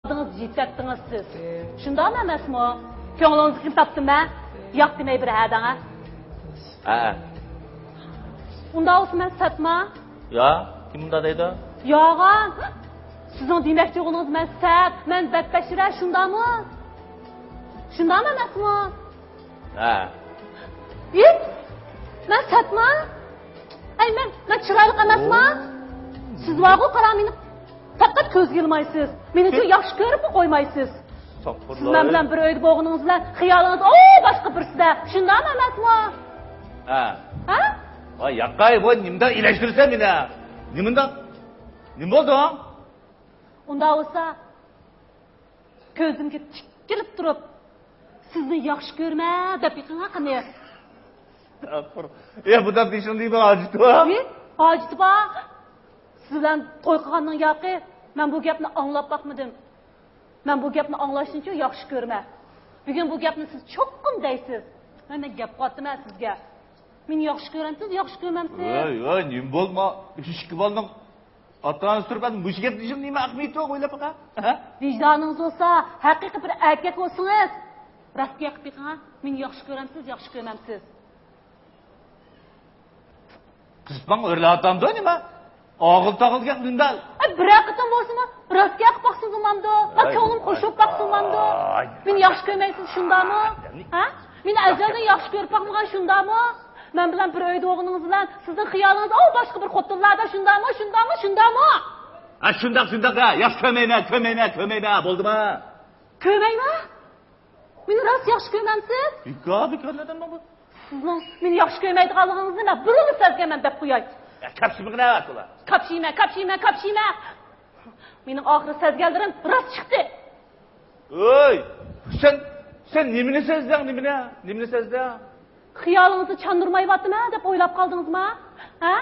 Aldınız, yetsettiniz siz. Şundan emas mı? Köңlünüzü kim taptım ben? Yak demey bir adana. Unda olsun ben satma. Ya, kim bunda deydi? Yağan. Sizin demekçi olduğunuz ben sat, ben betbeşire şundan mı? Şundan emas mı? Git. Ben satma. Ay ben çıraylık emas mı? Siz vağı karamini fakat göz yılmaysınız. Beni için yaxşı görüp mü koymaysınız? Siz ben bilen bir öydü boğununuz bilen hıyalınız başka birisi de. Şundan emas mı? Ha? Vay yakay bu nimden iyileştirirsen beni. Nimden? Nim oldu? Onda olsa gözümge tikilip durup sizni yaxşı görme dep yıkına qanı. Bu da dişin deyip acıtı var. Acıtı var. Siz bilen toy qilganning yoqi, men bu gapni anglab bakmadım. Men bu gapni anglashing uchun yaxshi ko'rma. Bugun bu gapni siz cho'qqim deysiz. Men gap qotdim sizga. Men yaxshi ko'ramsiz, yaxshi ko'rmamsiz. Voy, nim bo'lma. Ishki bo'ldim. Ota-onasi turib, ben bu gap dishim nima ahmiyati yo'q o'ylab baqa. Vicdanınız olsa, haqiqiy bir erkek olsanız, rastga qilib beqing. Men yaxshi ko'ramsiz, yaxshi ko'rmamsiz. Qizman o'rlatamdi nima? Ağıl tağılgan bundan. Bir aqıtan bolsunmu? Rastga qilib baqsın zumamda. Ben ko'nglim qo'shib baqsın zumamda. Meni yaxshi ko'rmaysiz shundami? Ha? Meni azaldan yaxshi ko'rib baqmagan shundami? Men bilan bir uyda o'g'lingiz bilan sizning xiyolingiz boshqa bir xotinlarda shundami? Shundaq ha. Yaxshi ko'mayman, bo'ldimi? Ko'mayman? Meni rost yaxshi ko'rmamsiz? Ko'rmadim bu. Sizning meni yaxshi ko'rmaydiganligingizni men birovga sezganman deb qo'yay. Kapşımı ne var kula? Kapşıyma. Benim ahırı sezgeldirim rost çıktı. Oy! Sen nimini sezdin nimine? Nimini sezdin? Hıyalınızı çandırmayıvattım ha dep oylap kaldınız mı? Ha?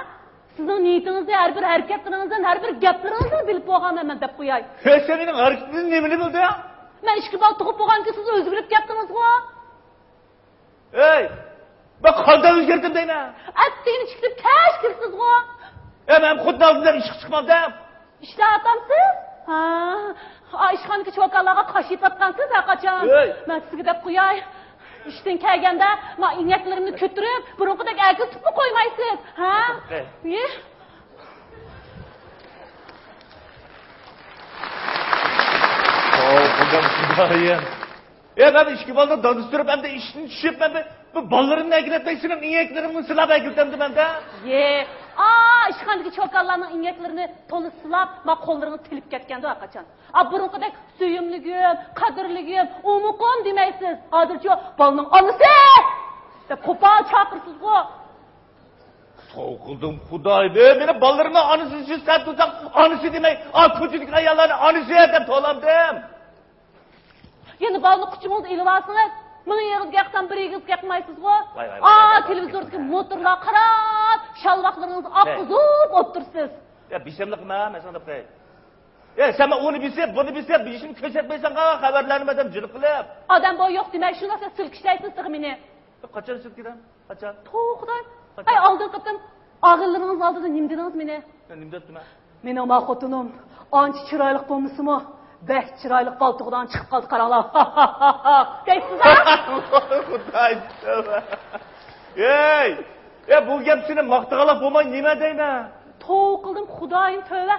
Sizin niyetinizi, her bir hareketlerinizden, her bir gaplerinizden bilip boğam hemen dep koyay. Sen benim hareketlerinizin nimini bildi ya? Ben işki bal tuğup boğam ki siz özgürlük yaptınız mı? Hey! Ben kaldan özgerdim deyme. Ettiğini çıkıp keş girsiniz mı? Ben kudun altından ışık çıkmadım. İşte adamsız. Ha, işhanki çok Allah'a kaşıyıp atkansız ha kaçan. Ben sizi dep koyay. İşten kelgende ma ineklerimni kötürüp burunqudek erkek tutup koymaysınız. Ha? İyi. Kudayım. Ben işki balda danıştırıp hem de işini düşüp ben de bu ballarımla ekletmeksinin ineklerimi sılap ekletemdim ben de. İşkandaki çok Allah'ın ineklerini tolu sılap ma kollarını tilip ketkendi ha kaçan. Burunqudek süyümlügüm, kadirligim, umukum demeysiz. Adırcı balının anısı! Kopal çakırsız bu. Soğukuldum Kuday be, benim ballarımla anısı için sen tutsak anısı demek. Küçücük ayarlarını anısı edip tolamdım. Yeni balını kuçumuzu ilivasınız. Bunun yeriniz yaktan bir egiz yakmaysız bu. Televizyordaki motorlar karab, şalvaklarınızı akızıp otursiz. Ya bir şeyimlik mi ha, ben sana bakayım. Sen onu bilse, bunu bilse, bir işini köşetmeysen haberlerini adam cırık kılıp. Adam boyu yok demek, şuna sen sülküşteysin sıkımini. Kaçan sülküden? Kaçan? Toğudan. Ay aldın kıptım. Ağırlarınız aldı da nimdiniz meni. Nimde ettim ha? Meni ama xotunum, ançı çıraylık olmuşsu mu? Bek çıraylık baltıqdan çıkıp kaldı karalar. Deysiz ha? Kuday. Bu hepsini maktığalap olmayın nime deyme? Toğu kıldım Xudayın tövbe.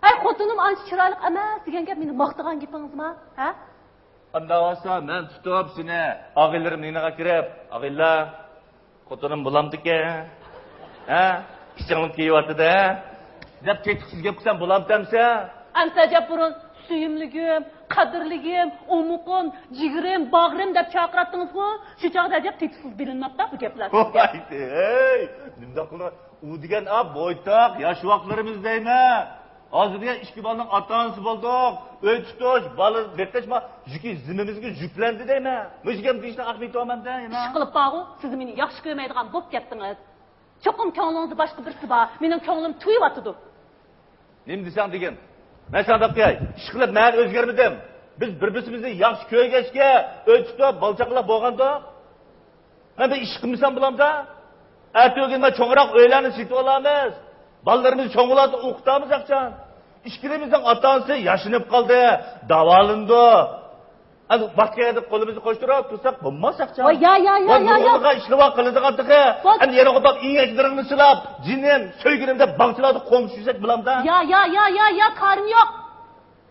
Ay xotunum ançı çıraylık emas degen gap meni maktığan gepiniz mi? Ha? Anda olsa ben tutup seni ağillerim neyine kirip, ağiller, xotunum bulamdı ki. Kişanlık giyivatı da. Dep teksiz gep kısan bulamdı demse. Amsa burun süyümlügüm, kadirligim, umukum, cigirim, bağrım dep çakırattınız mı? Şu çağda acaba teksiz bilinmez da bu gepler sizge. Nimde kulu, o degen boytak, yaş vaklarımız deyme. Hazır ya işki balının atansı bulduk. Öy tutuş, balı bekleşme, jüki zimimizge jüklendi deyme. Müjgem deyişten ahmeti olmam deyme. İş kılıp bağı, siz beni yaxşı görmeydiğen bop yaptınız. Çokum könglinizde başka birisi var, benim könglim tuyuvatıdı. Nim desem degen? Ben sana bakayım, iş kılıp ben özgermedim. Biz birbirimizni yaxşı köye geçke, öy tutup, balçakla boğanda. Ben iş kılmışsam bulam da. Ertesi gün ben çoğurak öğlerini sütü olamız. Ballarımızı çoğuladı, okutamız akşam. İşkilimizden atansı yaşınıp kaldı, davalındı. Hadi başka yerde kolumuzu koşturup tutsak bulmazsak canım. Vay ya. Nurgulluğa işliva kılıdık artık. Hem yere kopap iğneklerini sılap, cinim, söygünümde bağçıladı komşuysak bulam da. Ya karım yok.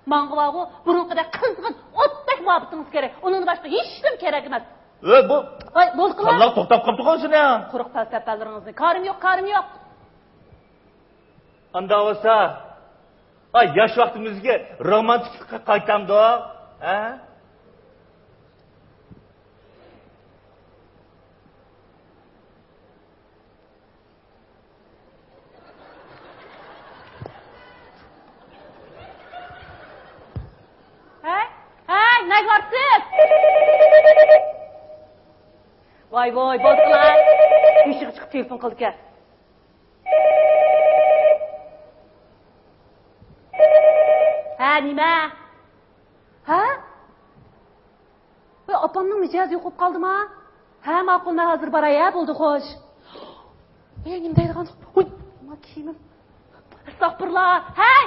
Mangıvağı burun kadar kızgın, ottak muhabbetiniz gerek. Onun başka hiç kim gerek etmez. Bu. Vay bozkılar. Allah toktap kaptık olsun ya. Kuruk felsefelerinizin. Karım yok. Anda olsa, yaş vaktimizge romantiklikka qaytamdı o. Hey, ne varsın? Vay bozkılar. Işık çıkıp telefon kıldık ya. Nime? Vay apamның mijazı yo'qolib qoldimi? Ma'qul, men hozir boray, bo'ldi xo'sh. Nima deydigan? Voy, nima kiyimim? Astag'firullah. Hey!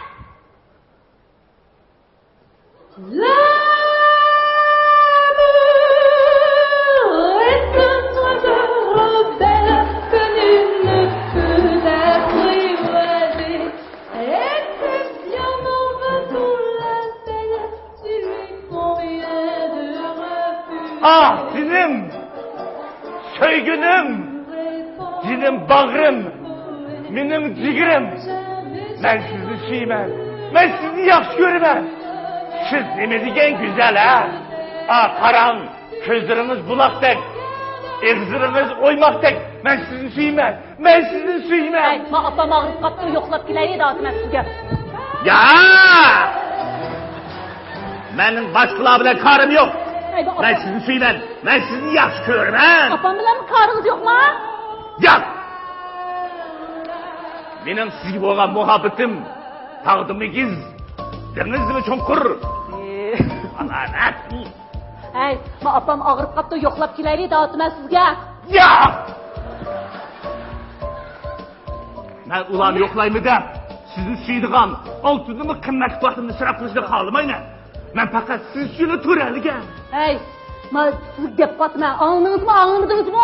Dilim, söygünüm, dilim bağrım, benim cigirim. Ben sizi süymem, ben sizi yaxşı görmem. Siz neme degen güzel ha? Karan, gözleriniz bulaktek, egziriniz oymaktek. Ben sizi süymem, ben sizi süymem. Ma apam ağrıp kaptı, yoklap gilayı da atmaz sizge. Ya! Benim başkıla bile karım yok. Ben sizi süymem, ben sizi yaxşı görmem. Apam bilen mi karınız yok mu? Yok! Benim sizge boğan muhabbetim, tağdımıgiz, denizimi çonkur. Allah ne? Ma apam ağrıp kaptı, yoklap gilayı da atmaz sizge. Yok! Ben ulan yoklayımı da, sizin suyduğun, altınımı kımmet vaxtımda sıra kılıçda kalmayın. Ben fakat siz şunu törəliga. Ma siz gep qatma, anladınız mı, anlamadınız mı?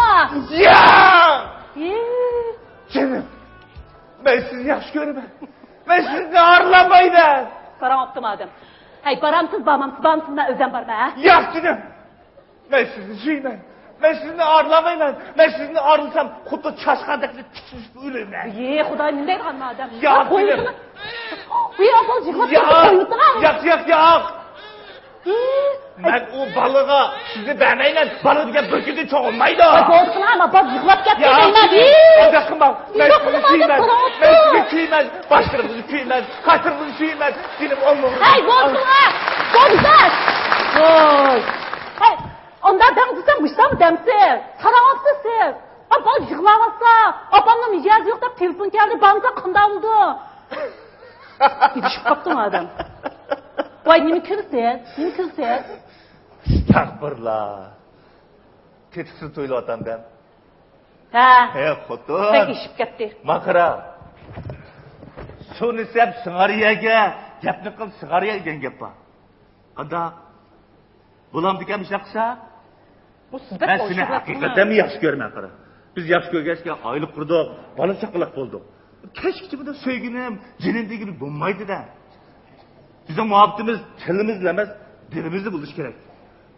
Ya! Canım, ben sizi yaxşı görmem. Ben sizi ağırlamayım. Param aptım adam. Paramsız, bağımsız, ben özlem var mı? Yok canım, ben sizi süymem. Ben sizinle ağırlamayım. Ben sizinle ağırlasam, kutu çaşkandaklı tiksinip ölürüm. Xuday, ne deyir anma adam? Ya canım. Apal jıqlap Yok. Ben o balığa sizi vermeyle balığı diye böküldü çok olmaydı. Bozkın ama bak jıqlap gep Bakın bak, ben sizi süymem. Ben sizi süymem. Başlarınızı süymem. Kaçırınızı süymem. Dilim olmuyor. Bozkın ha! Bozkın! Ondan damsızsan müştam damsız. Sarağapsız siz. Apal jıqlavasa. Apamla mijazı yok da telefon geldi. Banza qında oldu. Gidişip kaptım adam. Vay nemi kırsiz? Estağfurullah. Tetiksiz toylu atan ben. Xotun. Pek işip gitti. Makara. Sonu sep sığarıyaga, gepni qil sığarıya egen gep var. Qanda bulam dikem şaqsa? Ben seni hakikaten mi yaxşı görmem qara? Biz yaxşı görgəşkən aylık qurduq, bala çaqılaq bolduq. Keşke söygünüm, cinindi gibi bulmaydı da. Bizim muhabbetimiz tilimizle emez, dilimizle buluş gerek.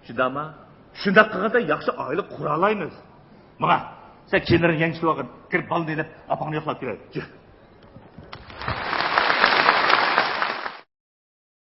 Şunda ama, şunda qılğanda yaxşı aylık quralaymiz. Bana, sen kendilerin yanlış vakit, kirip balını edip, apağını yoklap gerek.